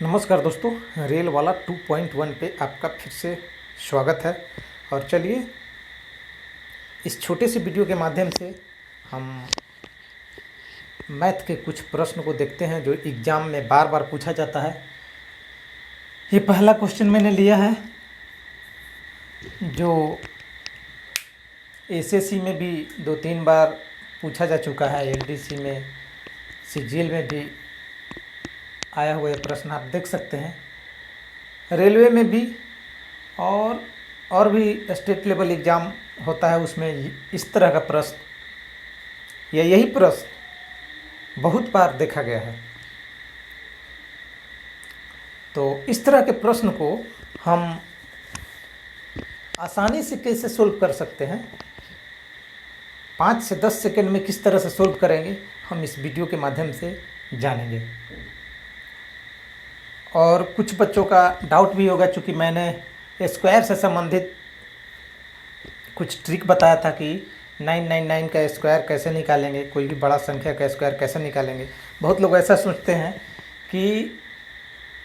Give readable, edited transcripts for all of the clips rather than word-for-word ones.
नमस्कार दोस्तों, रेल वाला 2.1 पे आपका फिर से स्वागत है। और चलिए इस छोटे से वीडियो के माध्यम से हम मैथ के कुछ प्रश्न को देखते हैं जो एग्ज़ाम में बार बार पूछा जाता है। ये पहला क्वेश्चन मैंने लिया है जो एसएससी में भी 2-3 बार पूछा जा चुका है, एलडीसी में, सीजीएल में भी आया हुआ ये प्रश्न आप देख सकते हैं। रेलवे में भी और भी स्टेट लेवल एग्ज़ाम होता है, उसमें इस तरह का प्रश्न या यही प्रश्न बहुत बार देखा गया है। तो इस तरह के प्रश्न को हम आसानी से कैसे सोल्व कर सकते हैं, 5 से 10 सेकंड में किस तरह से सोल्व करेंगे, हम इस वीडियो के माध्यम से जानेंगे। और कुछ बच्चों का डाउट भी होगा, चूँकि मैंने स्क्वायर से संबंधित कुछ ट्रिक बताया था कि 999 का स्क्वायर कैसे निकालेंगे, कोई भी बड़ा संख्या का स्क्वायर कैसे निकालेंगे। बहुत लोग ऐसा सोचते हैं कि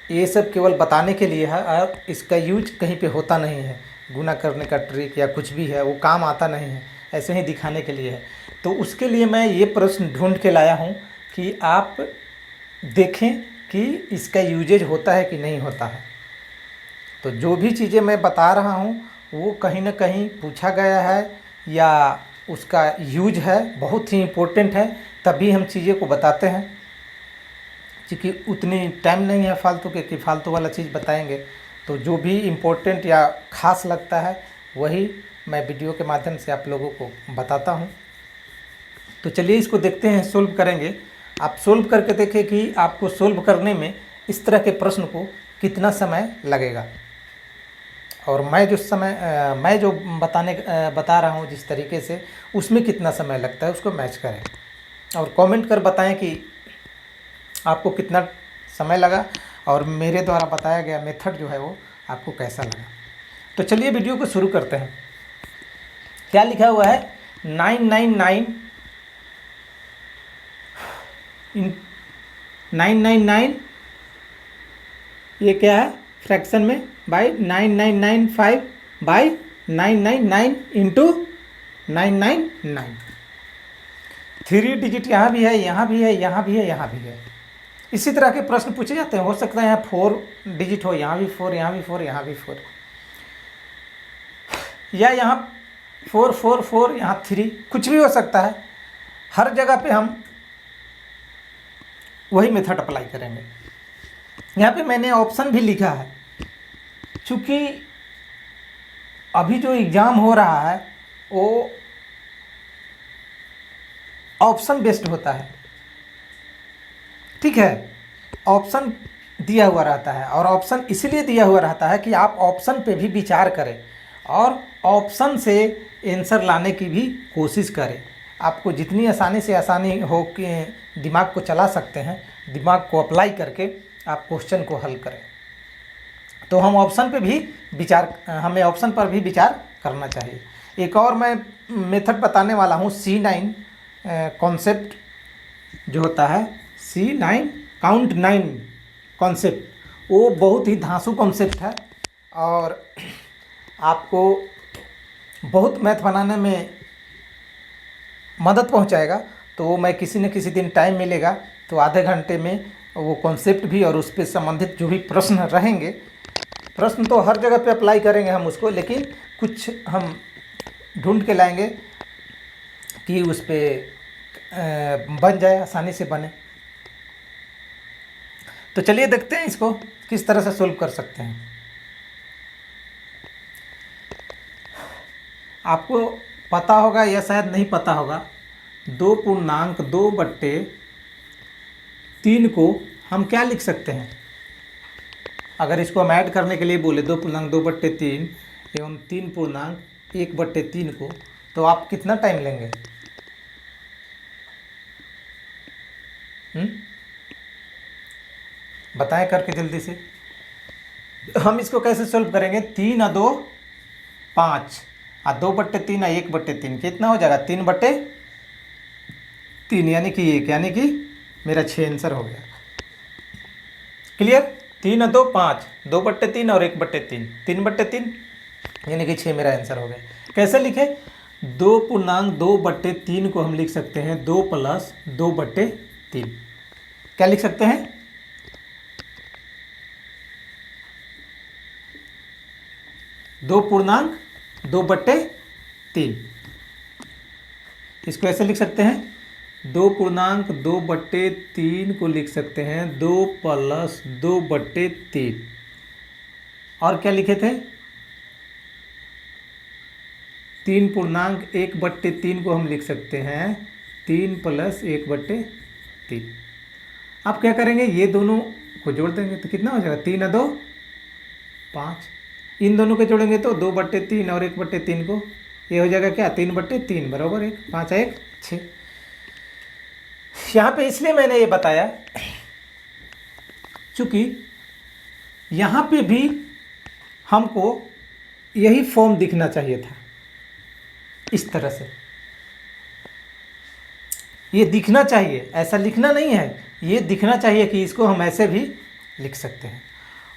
ये सब केवल बताने के लिए है और इसका यूज कहीं पे होता नहीं है, गुना करने का ट्रिक या कुछ भी है वो काम आता नहीं है, ऐसे ही दिखाने के लिए है। तो उसके लिए मैं ये प्रश्न ढूंढ के लाया हूँ कि आप देखें कि इसका यूजेज होता है कि नहीं होता है। तो जो भी चीज़ें मैं बता रहा हूँ वो कहीं ना कहीं पूछा गया है या उसका यूज है, बहुत ही इम्पोर्टेंट है, तभी हम चीज़ें को बताते हैं। क्योंकि उतनी टाइम नहीं है फालतू के कि फालतू वाला चीज़ बताएंगे। तो जो भी इम्पोर्टेंट या ख़ास लगता है वही मैं वीडियो के माध्यम से आप लोगों को बताता हूँ। तो चलिए इसको देखते हैं, सोल्व करेंगे। आप सोल्व करके देखें कि आपको सोल्व करने में इस तरह के प्रश्न को कितना समय लगेगा। और मैं जो बता रहा हूँ जिस तरीके से, उसमें कितना समय लगता है, उसको मैच करें और कमेंट कर बताएं कि आपको कितना समय लगा और मेरे द्वारा बताया गया मेथड जो है वो आपको कैसा लगा। तो चलिए वीडियो को शुरू करते हैं। क्या लिखा हुआ है, 999 ये क्या है फ्रैक्शन में, बाई 9995 बाई 999 इंटू 999। 3 डिजिट यहाँ भी है, यहाँ भी है, यहाँ भी है, यहाँ भी है। इसी तरह के प्रश्न पूछे जाते हैं। हो सकता है यहाँ 4 डिजिट हो, यहाँ भी 4, यहाँ भी 4, यहाँ भी 4, या यहाँ 4 4 4, यहाँ 3, कुछ भी हो सकता है। हर जगह पे हम वही मेथड अप्लाई करेंगे। यहाँ पे मैंने ऑप्शन भी लिखा है, क्योंकि अभी जो एग्ज़ाम हो रहा है वो ऑप्शन बेस्ड होता है, ठीक है। ऑप्शन दिया हुआ रहता है और ऑप्शन इसलिए दिया हुआ रहता है कि आप ऑप्शन पे भी विचार करें और ऑप्शन से आंसर लाने की भी कोशिश करें। आपको जितनी आसानी से आसानी हो कि दिमाग को चला सकते हैं, दिमाग को अप्लाई करके आप क्वेश्चन को हल करें। तो हमें ऑप्शन पर भी विचार करना चाहिए। एक और मैं मेथड बताने वाला हूँ, C9 कॉन्सेप्ट जो होता है, C9 काउंट 9 कॉन्सेप्ट, वो बहुत ही धांसू कॉन्सेप्ट है और आपको बहुत मैथ बनाने में मदद पहुंचाएगा। तो मैं किसी न किसी दिन टाइम मिलेगा तो आधे घंटे में वो कॉन्सेप्ट भी और उस पर संबंधित जो भी प्रश्न रहेंगे, प्रश्न तो हर जगह पे अप्लाई करेंगे हम उसको, लेकिन कुछ हम ढूंढ के लाएंगे कि उस पर बन जाए, आसानी से बने। तो चलिए देखते हैं इसको किस तरह से सोल्व कर सकते हैं। आपको पता होगा या शायद नहीं पता होगा, 2.2/3 को हम क्या लिख सकते हैं। अगर इसको हम ऐड करने के लिए बोले 2.2/3 एवं 3.1/3 को, तो आप कितना टाइम लेंगे? बताएं करके जल्दी से। हम इसको कैसे सोल्व करेंगे, 3 और 2 5 और 2/3 और 1/3 कितना हो जाएगा, 3/3 यानी कि 1, यानी कि मेरा 6 आंसर हो गया। क्लियर, 3 और 2 5, 2/3 और 1/3, 3/3 यानी कि 6 मेरा आंसर हो गया। कैसे लिखे? 2.2/3 को हम लिख सकते हैं 2 + 2/3। क्या लिख सकते हैं? 2.2/3। इसको ऐसे लिख सकते हैं 2.2/3 को लिख सकते हैं 2 + 2/3। और क्या लिखे थे? 3.1/3 को हम लिख सकते हैं 3 + 1/3। आप क्या करेंगे? ये दोनों को जोड़ देंगे तो कितना हो जाएगा? 3 और 2 5। इन दोनों को जोड़ेंगे तो 2/3 और 1/3 को, ये हो जाएगा क्या? 3/3 बराबर 1, 5 1 6। यहाँ पे इसलिए मैंने ये बताया चूंकि यहाँ पे भी हमको यही फॉर्म दिखना चाहिए था, इस तरह से ये दिखना चाहिए, ऐसा लिखना नहीं है, ये दिखना चाहिए कि इसको हम ऐसे भी लिख सकते हैं।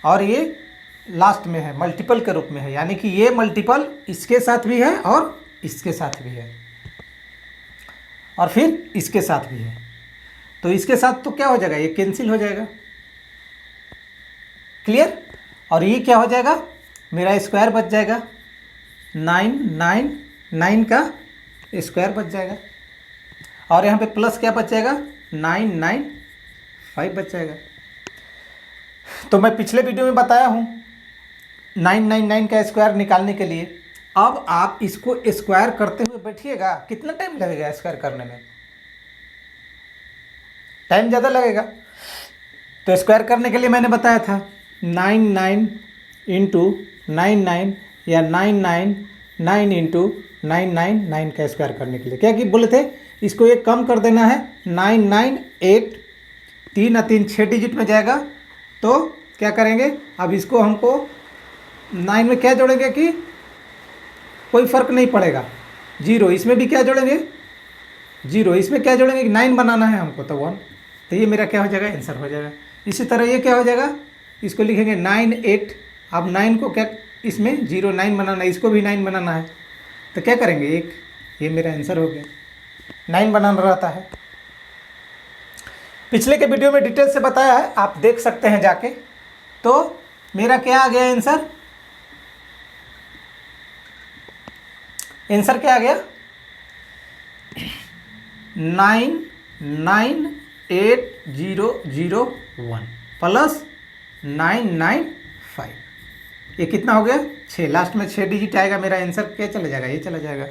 और ये लास्ट में है, मल्टीपल के रूप में है, यानी कि ये मल्टीपल इसके साथ भी है और इसके साथ भी है और फिर इसके साथ भी है। तो इसके साथ तो क्या हो जाएगा? ये कैंसिल हो जाएगा। क्लियर? और ये क्या हो जाएगा? मेरा स्क्वायर बच जाएगा 9 का स्क्वायर बच जाएगा और यहाँ पे प्लस क्या बच जाएगा? 995 बच जाएगा। तो मैं पिछले वीडियो में बताया हूँ 999 का स्क्वायर निकालने के लिए। अब आप इसको स्क्वायर करते हुए बैठिएगा, कितना टाइम लगेगा स्क्वायर करने में? टाइम ज़्यादा लगेगा। तो स्क्वायर करने के लिए मैंने बताया था 99 × 99 या 999 × 999 का स्क्वायर करने के लिए क्या कि बोले थे? इसको ये कम कर देना है 998, 3 और 3 6 डिजिट में जाएगा। तो क्या करेंगे? अब इसको हमको 9 में क्या जोड़ेंगे कि कोई फ़र्क नहीं पड़ेगा, 0। इसमें भी क्या जोड़ेंगे? 0। इसमें क्या जोड़ेंगे कि 9 बनाना है हमको, तो 1। तो ये मेरा क्या हो जाएगा? आंसर हो जाएगा। इसी तरह ये क्या हो जाएगा? इसको लिखेंगे 98। अब 9 को क्या इसमें 0 9 बनाना है, इसको भी 9 बनाना है, तो क्या करेंगे? 1। ये मेरा आंसर हो गया। 9 बनाना रहता है। पिछले के वीडियो में डिटेल से बताया है, आप देख सकते हैं जाके। तो मेरा क्या आ गया आंसर? आंसर क्या आ गया? 998,001 प्लस 995। ये कितना हो गया? 6। लास्ट में 6 डिजिट आएगा, मेरा आंसर क्या चला जाएगा? ये चला जाएगा।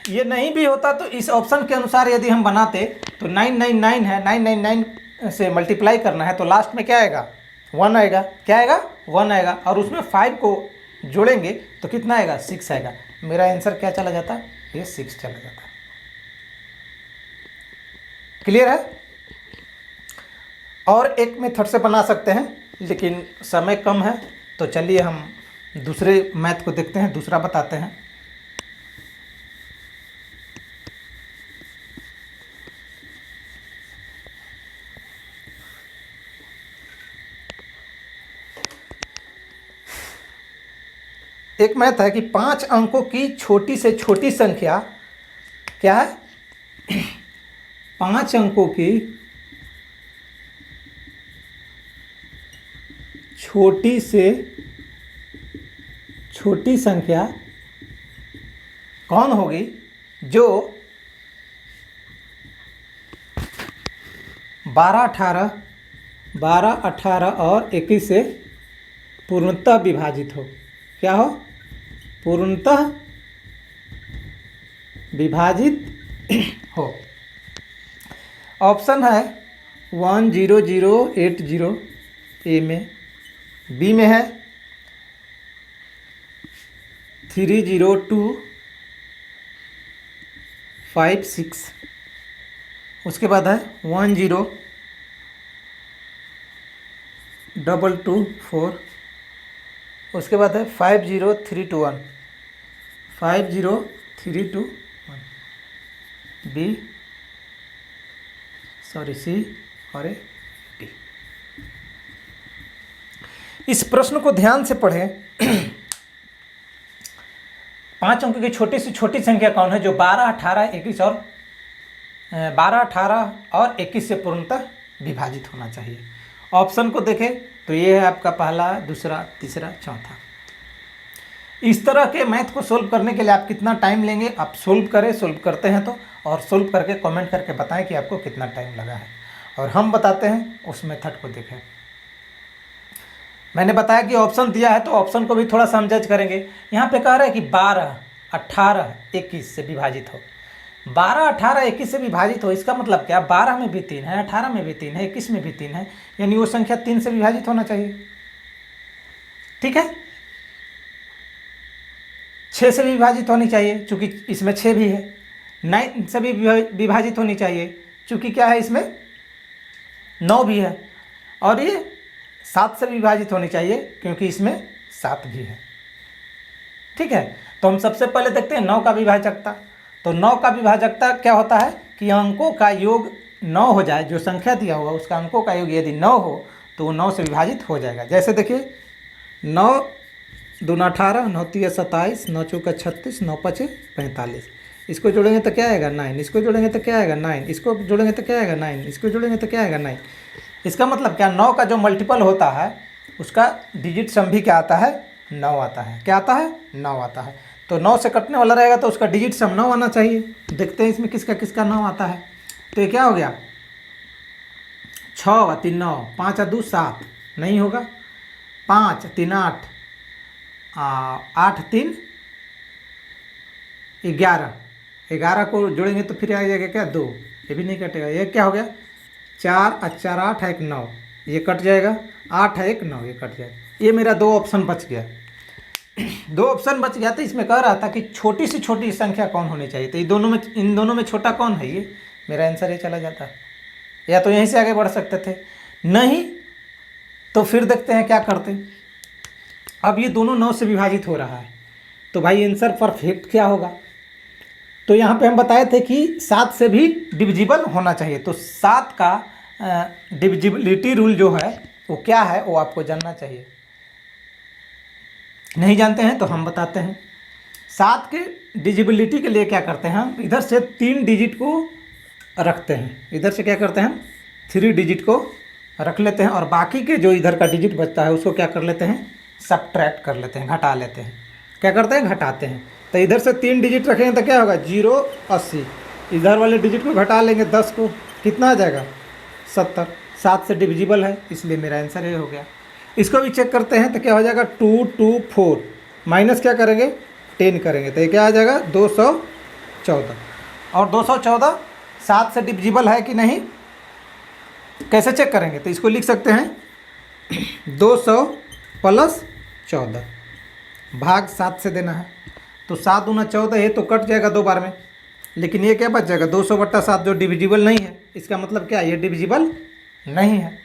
ये नहीं भी होता तो इस ऑप्शन के अनुसार यदि हम बनाते तो 999 है, 999 से मल्टीप्लाई करना है, तो लास्ट में क्या आएगा? 1 आएगा। क्या आएगा? 1 आएगा। और उसमें 5 को जोड़ेंगे तो कितना आएगा? 6 आएगा। मेरा आंसर क्या चला जाता? ये 6 चला जाता। क्लियर है? और एक मेथड से बना सकते हैं, लेकिन समय कम है, तो चलिए हम दूसरे मैथ को देखते हैं, दूसरा बताते हैं। एक मैथ है कि 5 अंकों की छोटी से छोटी संख्या क्या है? 5 अंकों की छोटी से छोटी संख्या कौन होगी जो 12, 18 और 21 से पूर्णतः विभाजित हो? क्या हो? पूर्णतः विभाजित हो। ऑप्शन है 10080 ए में, बी में है 30256, उसके बाद है 10224, उसके बाद है 50321, 50321, बी सॉरी सी और ए डी। इस प्रश्न को ध्यान से पढ़ें। 5 अंक की छोटी से छोटी संख्या कौन है जो 12, 18, 21 और 12, 18 और 21 से पूर्णतः विभाजित होना चाहिए। ऑप्शन को देखें तो ये है आपका पहला, दूसरा, तीसरा, चौथा। इस तरह के मैथ को सोल्व करने के लिए आप कितना टाइम लेंगे, आप सोल्व करें, सोल्व करते हैं तो, और सोल्व करके कमेंट करके बताएं कि आपको कितना टाइम लगा है, और हम बताते हैं उस मेथड को देखें। मैंने बताया कि ऑप्शन दिया है तो ऑप्शन को भी थोड़ा सा हम जज करेंगे। यहाँ पे कह रहा है कि 12, 18, 21 से विभाजित हो। 12, 18, 21 से विभाजित हो, इसका मतलब क्या? 12 में भी 3 है, 18 में भी 3 है, 21 में भी 3 है, यानी वो संख्या 3 से विभाजित होना चाहिए। ठीक है, 6 से भी विभाजित होनी चाहिए चूँकि इसमें 6 भी है। 9 से भी विभाजित होनी चाहिए चूँकि क्या है, इसमें 9 भी है। और ये 7 से विभाजित होनी चाहिए क्योंकि इसमें 7 भी है। ठीक है, तो हम सबसे पहले देखते हैं 9 का विभाजकता। तो 9 का विभाजकता क्या होता है कि अंकों का योग 9 हो जाए, जो संख्या दिया हुआ उसका अंकों का योग यदि 9 हो तो वो 9 से विभाजित हो जाएगा। जैसे देखिए 9 दूना 18, 9 तिया 27, 9 चौका 36, 9 पचे 45। इसको जोड़ेंगे तो क्या आएगा? 9। इसको जोड़ेंगे तो क्या आएगा? 9। इसको जोड़ेंगे तो क्या आएगा? 9। इसको जोड़ेंगे तो क्या आएगा? 9। इसका मतलब क्या? 9 का जो मल्टीपल होता है उसका डिजिट सम भी क्या आता है? 9 आता है। क्या आता है? 9 आता है। तो 9 से कटने वाला रहेगा तो उसका डिजिट सम 9 आना चाहिए। देखते हैं इसमें किसका किसका 9 आता है। तो ये क्या हो गया? 6 और 3 9, 5 और 2 7, नहीं होगा। 5 3 8, 8 3 11, 11 को जोड़ेंगे तो फिर आ जाएगा क्या? 2, ये भी नहीं कटेगा। ये क्या हो गया? 4 और 4 8 1 9, ये कट जाएगा। 8 1 9, ये कट जाएगा। ये मेरा 2 ऑप्शन बच गया। 2 ऑप्शन बच गया। तो इसमें कह रहा था कि छोटी से छोटी संख्या कौन होनी चाहिए, तो इन दोनों में छोटा कौन है? ये मेरा आंसर ये चला जाता। या तो यहीं से आगे बढ़ सकते थे, नहीं तो फिर देखते हैं क्या करते। अब ये दोनों 9 से विभाजित हो रहा है तो भाई आंसर परफेक्ट क्या होगा? तो यहाँ पे हम बताए थे कि 7 से भी डिविजिबल होना चाहिए। तो 7 का डिविजिबिलिटी रूल जो है वो क्या है वो आपको जानना चाहिए। नहीं जानते हैं तो हम बताते हैं। 7 के डिविजिबिलिटी के लिए क्या करते हैं हम? इधर से 3 डिजिट को रखते हैं। इधर से क्या करते हैं हम? 3 डिजिट को रख लेते हैं और बाकी के जो इधर का डिजिट बचता है उसको क्या कर लेते हैं? सब्ट्रैक्ट कर लेते हैं, घटा लेते हैं। क्या करते हैं? घटाते हैं। तो इधर से 3 डिजिट रखेंगे तो क्या होगा? 0 80। इधर वाले डिजिट को घटा लेंगे 10 को, कितना आ जाएगा? 70। 7 से डिविजिबल है इसलिए मेरा आंसर ये हो गया। इसको भी चेक करते हैं तो क्या हो जाएगा? 2 2 4 माइनस क्या करेंगे? 10 करेंगे तो ये क्या आ जाएगा? 214। और 214 7 से डिविजिबल है कि नहीं, कैसे चेक करेंगे? तो इसको लिख सकते हैं 200 प्लस 14 भाग 7 से देना है। तो 7 दूना 14, ये तो कट जाएगा 2 बार में, लेकिन ये क्या बच जाएगा? 200/7 जो डिविजिबल नहीं है। इसका मतलब क्या? ये डिविजिबल नहीं है।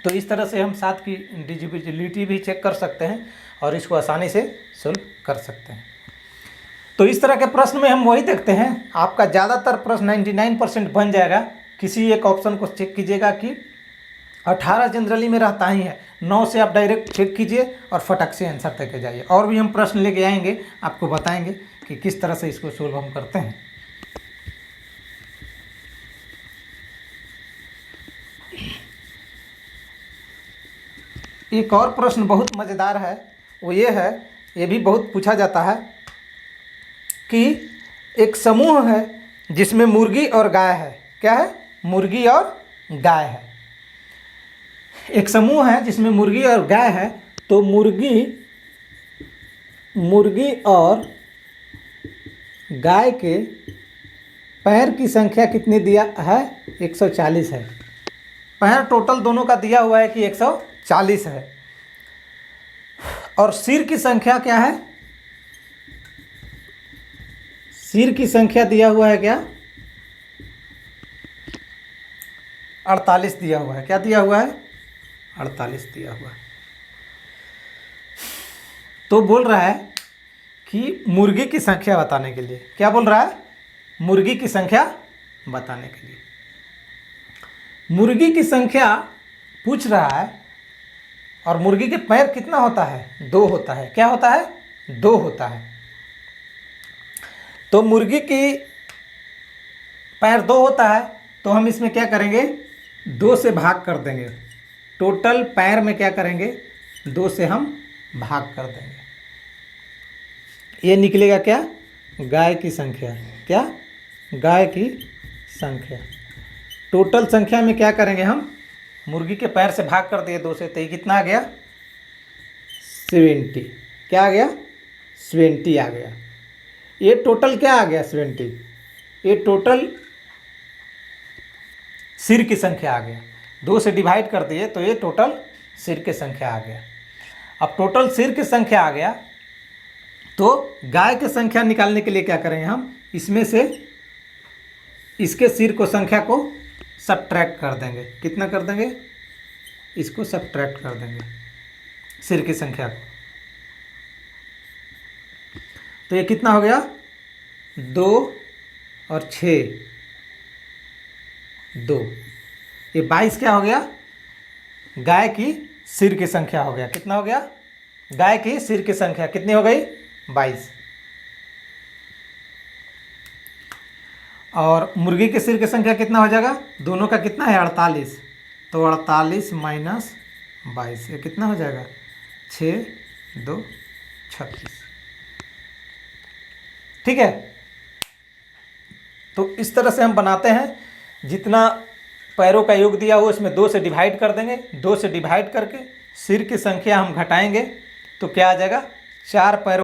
तो इस तरह से हम 7 की डिविजिबिलिटी भी चेक कर सकते हैं और इसको आसानी से सोल्व कर सकते हैं। तो इस तरह के प्रश्न में हम वही देखते हैं, आपका ज़्यादातर प्रश्न 99% बन जाएगा। किसी एक ऑप्शन को चेक कीजिएगा कि 18 जनरली में रहता ही है, 9 से आप डायरेक्ट चेक कीजिए और फटक से आंसर तक के जाइए। और भी हम प्रश्न लेके आएंगे, आपको बताएंगे कि किस तरह से इसको सोल्व हम करते हैं। एक और प्रश्न बहुत मज़ेदार है, वो ये है, ये भी बहुत पूछा जाता है कि एक समूह है जिसमें मुर्गी और गाय है। क्या है? मुर्गी और गाय है। एक समूह है जिसमें मुर्गी और गाय है। तो मुर्गी और गाय के पैर की संख्या कितनी दिया है? 140 है। पैर टोटल दोनों का दिया हुआ है कि 140 है। और सिर की संख्या क्या है? सिर की संख्या दिया हुआ है क्या? 48 दिया हुआ है। क्या दिया हुआ है? 48 दिया हुआ है। तो बोल रहा है कि मुर्गी की संख्या बताने के लिए, क्या बोल रहा है? मुर्गी की संख्या बताने के लिए। मुर्गी की संख्या पूछ रहा है और मुर्गी के पैर कितना होता है? 2 होता है। क्या होता है? 2 होता है। तो मुर्गी की पैर 2 होता है, तो हम इसमें क्या करेंगे? 2 से भाग कर देंगे। टोटल पैर में क्या करेंगे? 2 से हम भाग कर देंगे। ये निकलेगा क्या? गाय की संख्या। क्या? गाय की संख्या। टोटल संख्या में क्या करेंगे हम? मुर्गी के पैर से भाग कर दिए 2 से, तो ये कितना आ गया? 70। क्या आ गया? 70 आ गया। ये टोटल क्या आ गया? 70। ये टोटल सिर की संख्या आ गया। 2 से डिवाइड कर दिए तो ये टोटल सिर की संख्या आ गया। अब टोटल सिर की संख्या आ गया, तो गाय की संख्या निकालने के लिए क्या करेंगे हम? इसमें से इसके सिर को संख्या को सबट्रैक्ट कर देंगे। कितना कर देंगे? इसको सबट्रैक्ट कर देंगे, सिर की संख्या को। तो ये कितना हो गया? 2 और 6, 2। ये 22 क्या हो गया? गाय की सिर की संख्या हो गया। कितना हो गया? गाय की सिर की संख्या कितनी हो गई? 22। और मुर्गी के सिर की संख्या कितना हो जाएगा? दोनों का कितना है? 48। तो 48 माइनस 22, ये कितना हो जाएगा? 6, 2, 36। ठीक है। तो इस तरह से हम बनाते हैं। जितना पैरों का योग दिया हुआ उसमें 2 से डिवाइड कर देंगे। 2 से डिवाइड करके सिर की संख्या हम घटाएंगे तो क्या आ जाएगा? 4 पैरों